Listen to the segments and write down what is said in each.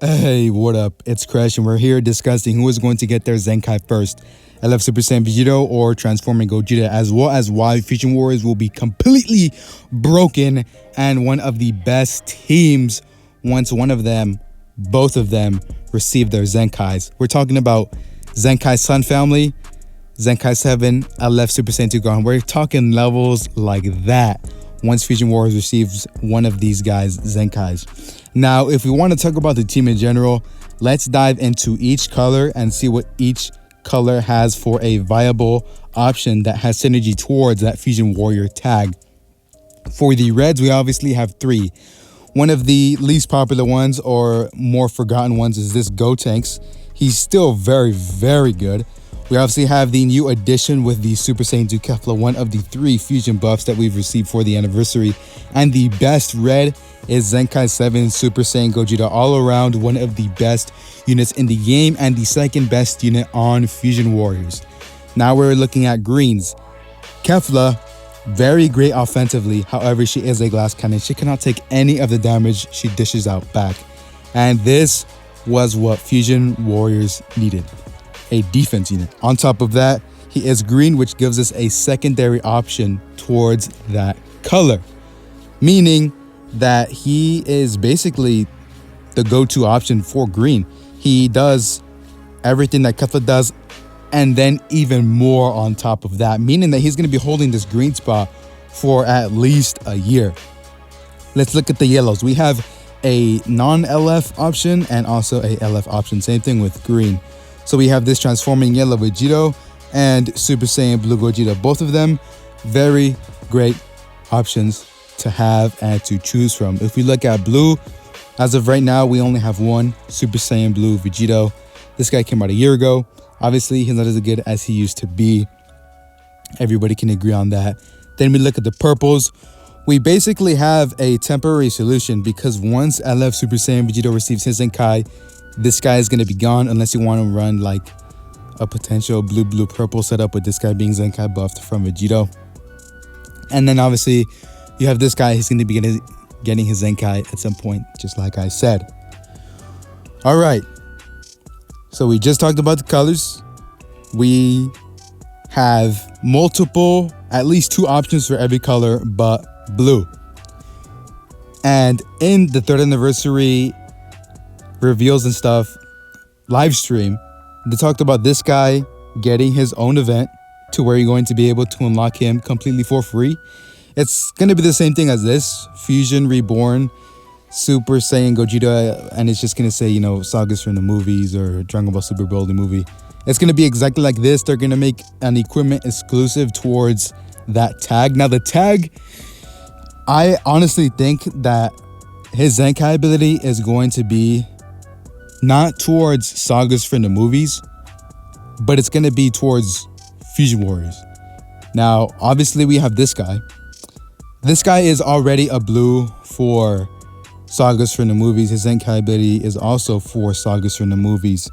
Hey, what up? It's Crash, and we're here discussing who is going to get their Zenkai first. LF Super Saiyan Vegito or Transforming Gogeta, as well as why Fusion Warriors will be completely broken and one of the best teams once both of them, receive their Zenkais. We're talking about Zenkai Sun Family, Zenkai 7, LF Super Saiyan 2 Gohan. We're talking levels like that once Fusion Warriors receives one of these guys' Zenkais. Now, if we want to talk about the team in general, let's dive into each color and see what each color has for a viable option that has synergy towards that Fusion Warrior tag. For the Reds, we obviously have three. One of the least popular ones or more forgotten ones is this Gotenks. He's still very, very good. We obviously have the new addition with the Super Saiyan 2 Kefla, one of the three fusion buffs that we've received for the anniversary. And the best red is Zenkai 7 Super Saiyan Gogeta, all around one of the best units in the game and the second best unit on Fusion Warriors. Now we're looking at greens. Kefla, very great offensively. However, she is a glass cannon. She cannot take any of the damage she dishes out back. And this was what Fusion Warriors needed. A defense unit. On top of that, he is green, which gives us a secondary option towards that color, meaning that he is basically the go-to option for green. He does everything that Kefla does and then even more on top of that, meaning that he's going to be holding this green spot for at least a year. Let's look at the yellows. We have a non-LF option and also a LF option. Same thing with green. So we have this Transforming Yellow Vegito and Super Saiyan Blue Gogeta. Both of them very great options to have and to choose from. If we look at blue, as of right now, we only have one Super Saiyan Blue Vegito. This guy came out a year ago. Obviously, he's not as good as he used to be. Everybody can agree on that. Then we look at the purples. We basically have a temporary solution because once LF Super Saiyan Vegito receives his Zenkai, this guy is going to be gone unless you want to run like a potential blue-purple setup with this guy being Zenkai buffed from Vegito. And then obviously you have this guy. He's going to be getting his Zenkai at some point, just like I said. All right. So we just talked about the colors. We have multiple, at least two options for every color but blue. And in the 3rd anniversary reveals and stuff live stream, they talked about this guy getting his own event to where you're going to be able to unlock him completely for free. It's going to be the same thing as this Fusion Reborn Super Saiyan Gogeta, and it's just going to say, you know, sagas from the movies or Dragon Ball Super Broly movie. It's going to be exactly like this. They're going to make an equipment exclusive towards that tag. Now the tag, I honestly think that his Zenkai ability is going to be not towards sagas from the movies, but it's going to be towards Fusion Warriors. Now, obviously, we have this guy. This guy is already a blue for sagas from the movies. His Zenkai ability is also for sagas from the movies.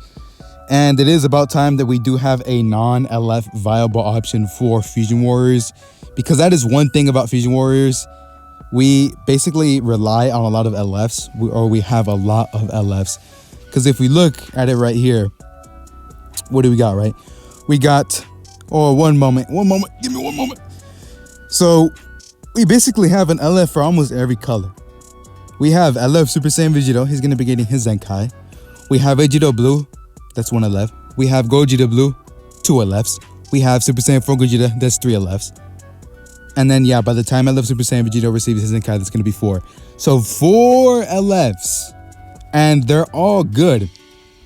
And it is about time that we do have a non-LF viable option for Fusion Warriors, because that is one thing about Fusion Warriors. We basically rely on a lot of LFs, or we have a lot of LFs. Because if we look at it right here, what do we got, right? We got, one moment, give me 1 moment. So we basically have an LF for almost every color. We have LF Super Saiyan Vegito, he's going to be getting his Zenkai. We have Vegito Blue, that's 1 LF. We have Gogeta Blue, 2 LFs. We have Super Saiyan 4 Gogeta, that's 3 LFs. And then, yeah, by the time LF Super Saiyan Vegito receives his Zenkai, that's going to be 4. So 4 LFs. And they're all good.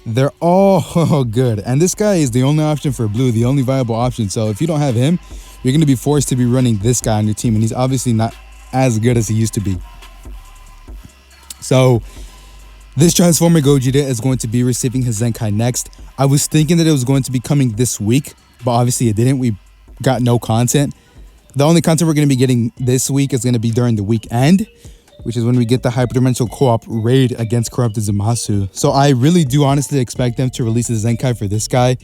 They're all good. And this guy is the only option for blue, the only viable option. So if you don't have him, you're going to be forced to be running this guy on your team. And he's obviously not as good as he used to be. So this Transformer Gogeta is going to be receiving his Zenkai next. I was thinking that it was going to be coming this week, but obviously it didn't. We got no content. The only content we're going to be getting this week is going to be during the weekend, which is when we get the Hyperdimensional Co-op raid against Corrupted Zamasu. So I really do honestly expect them to release the Zenkai for this guy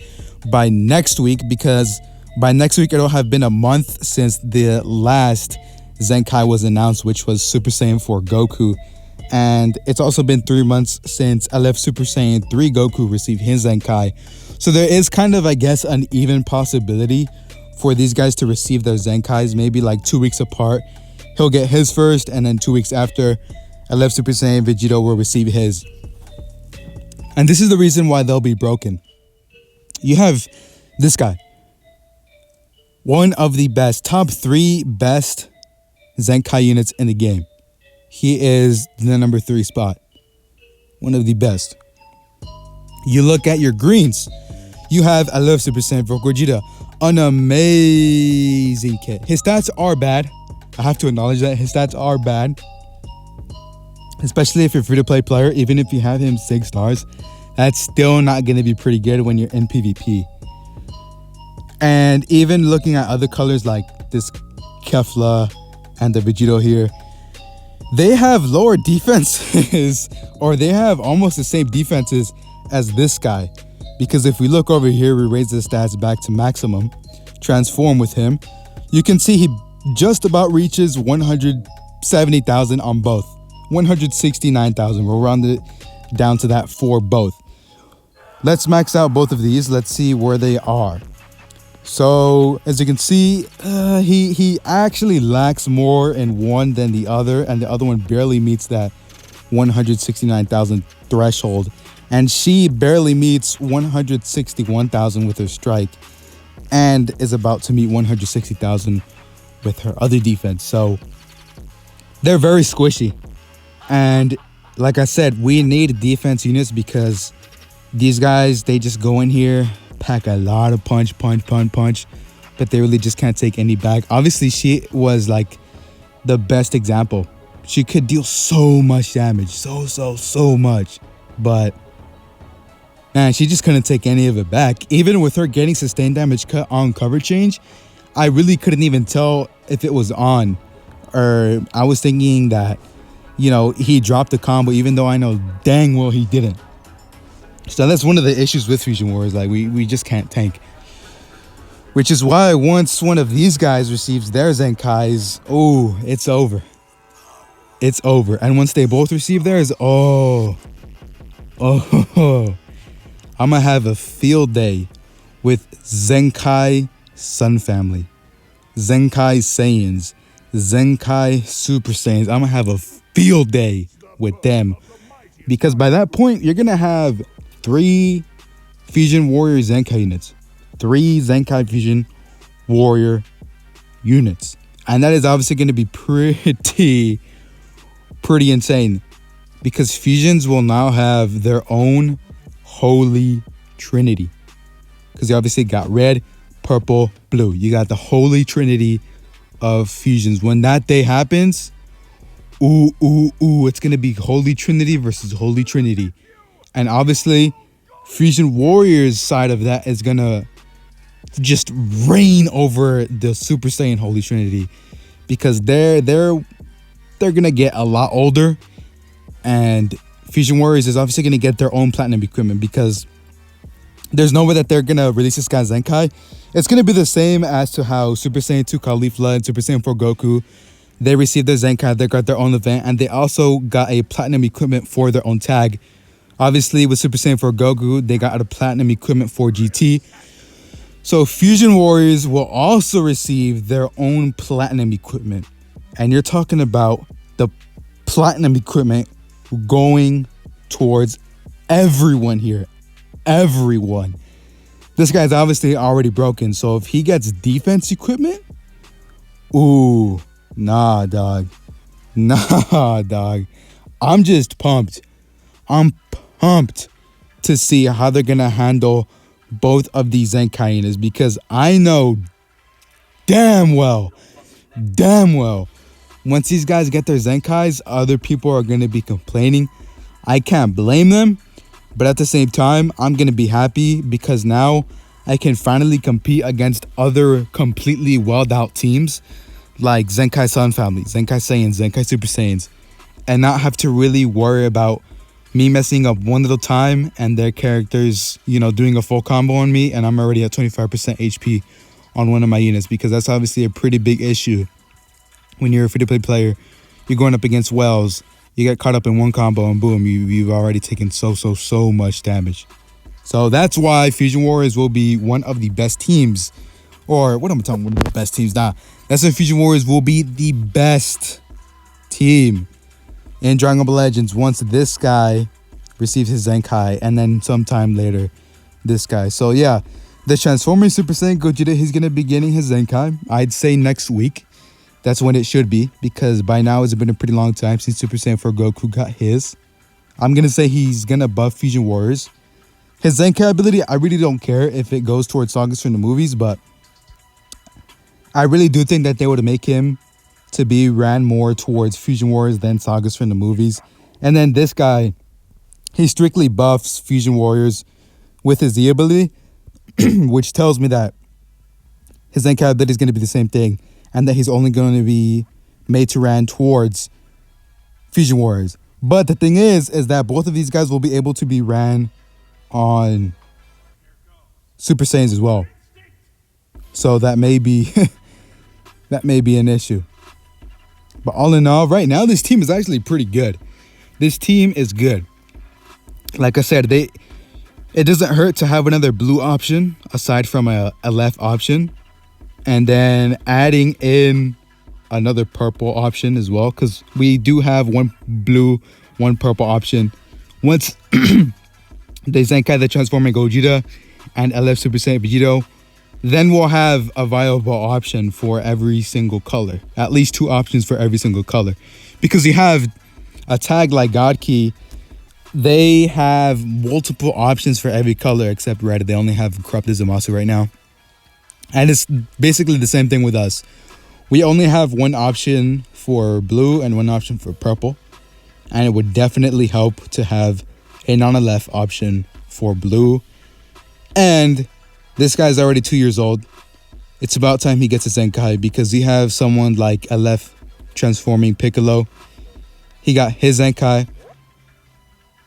by next week, because by next week it'll have been a month since the last Zenkai was announced, which was Super Saiyan 4 Goku. And it's also been 3 months since LF Super Saiyan 3 Goku received his Zenkai. So there is kind of, I guess, an even possibility for these guys to receive their Zenkais maybe like 2 weeks apart. He'll get his first, and then 2 weeks after, LF Super Saiyan Vegito will receive his. And this is the reason why they'll be broken. You have this guy. One of the best, top 3 best Zenkai units in the game. He is the number 3 spot. One of the best. You look at your greens. You have LF Super Saiyan for Gogeta. An amazing kit. His stats are bad. I have to acknowledge that. His stats are bad. Especially if you're a free-to-play player. Even if you have him 6 stars, that's still not going to be pretty good when you're in PvP. And even looking at other colors like this Kefla and the Vegito here, they have lower defenses, or they have almost the same defenses as this guy. Because if we look over here, we raise the stats back to maximum, transform with him, you can see he just about reaches 170,000 on both. 169,000. We'll round it down to that for both. Let's max out both of these. Let's see where they are. So as you can see, he actually lacks more in one than the other, and the other one barely meets that 169,000 threshold, and she barely meets 161,000 with her strike, and is about to meet 160,000 with her other defense. So they're very squishy, and like I said, we need defense units because these guys, they just go in here, pack a lot of punch, but they really just can't take any back. Obviously, she was like the best example. She could deal so much damage, so much, but man, she just couldn't take any of it back. Even with her getting sustained damage cut on cover change, I really couldn't even tell if it was on, or I was thinking that, you know, he dropped the combo, even though I know dang well he didn't. So that's one of the issues with Fusion Wars. Like, we just can't tank. Which is why once one of these guys receives their Zenkais, oh, it's over. It's over. And once they both receive theirs, I'm going to have a field day with Zenkai Sun Family, Zenkai Saiyans, Zenkai Super Saiyans. I'm going to have a field day with them. Because by that point, you're going to have 3 Fusion Warrior Zenkai units. 3 Zenkai Fusion Warrior units. And that is obviously going to be pretty insane. Because Fusions will now have their own Holy Trinity. Because you obviously got red, purple, blue. You got the Holy Trinity of Fusions. When that day happens, it's going to be Holy Trinity versus Holy Trinity. And obviously, Fusion Warriors side of that is going to just reign over the Super Saiyan Holy Trinity. Because they're going to get a lot older. And Fusion Warriors is obviously going to get their own platinum equipment. Because there's no way that they're going to release this guy's Zenkai. It's going to be the same as to how Super Saiyan 2 Caulifla and Super Saiyan 4 Goku, they received their Zenkai, they got their own event, and they also got a platinum equipment for their own tag. Obviously, with Super Saiyan 4 Goku, they got a platinum equipment for GT. So Fusion Warriors will also receive their own platinum equipment. And you're talking about the platinum equipment going towards everyone here. Everyone. This guy's obviously already broken. So if he gets defense equipment, nah, dog. I'm just pumped. I'm pumped to see how they're going to handle both of these Zenkai units, because I know damn well, once these guys get their Zenkais, other people are going to be complaining. I can't blame them, but at the same time, I'm going to be happy because now I can finally compete against other completely welled out teams like Zenkai Sun Family, Zenkai Saiyans, Zenkai Super Saiyans, and not have to really worry about me messing up one little time and their characters, you know, doing a full combo on me, and I'm already at 25% HP on one of my units, because that's obviously a pretty big issue when you're a free-to-play player. You're going up against Wells, You get caught up in one combo and boom, you've already taken so much damage. So that's why Fusion Warriors will be one of the best teams. Or what am I talking about? One of the best teams? Nah, that's why Fusion Warriors will be the best team in Dragon Ball Legends once this guy receives his Zenkai, and then sometime later, this guy. So yeah, the Transforming Super Saiyan Gogeta, he's going to be getting his Zenkai. I'd say next week. That's when it should be, because by now it's been a pretty long time since Super Saiyan 4 Goku got his. I'm going to say he's going to buff Fusion Warriors. His Zenkai ability, I really don't care if it goes towards sagas from the movies, but I really do think that they would make him to be ran more towards Fusion Warriors than sagas from the movies. And then this guy, he strictly buffs Fusion Warriors with his Z ability, which tells me that his Zenkai ability is going to be the same thing, and that he's only going to be made to ran towards Fusion Warriors. But the thing is that both of these guys will be able to be ran on Super Saiyans as well. So that may be that may be an issue. But all in all, right now this team is actually pretty good. This team is good. Like I said, it doesn't hurt to have another blue option aside from a left option. And then adding in another purple option as well, because we do have one blue, one purple option. Once they Zenkai the Transforming Gogeta and LF Super Saiyan Vegito, then we'll have a viable option for every single color. At least 2 options for every single color. Because you have a tag like God Key, they have multiple options for every color except red. They only have Corrupted Zamasu right now. And it's basically the same thing with us. We only have one option for blue and one option for purple. And it would definitely help to have a non-left option for blue. And this guy's already 2 years old. It's about time he gets a Zenkai, because you have someone like a left transforming Piccolo. He got his Zenkai.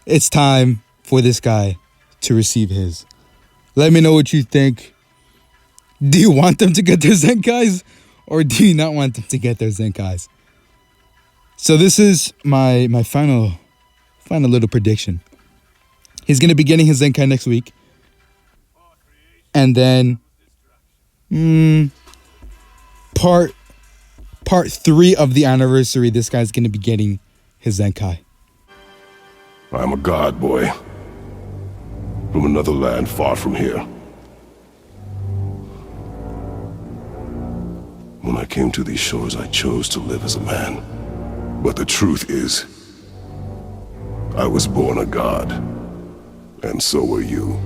It's time for this guy to receive his. Let me know what you think. Do you want them to get their Zenkais, or do you not want them to get their Zenkais? So this is my final little prediction. He's going to be getting his Zenkai next week. And then part 3 of the anniversary, this guy's going to be getting his Zenkai. I'm a god boy from another land far from here. When I came to these shores, I chose to live as a man. But the truth is, I was born a god, and so were you.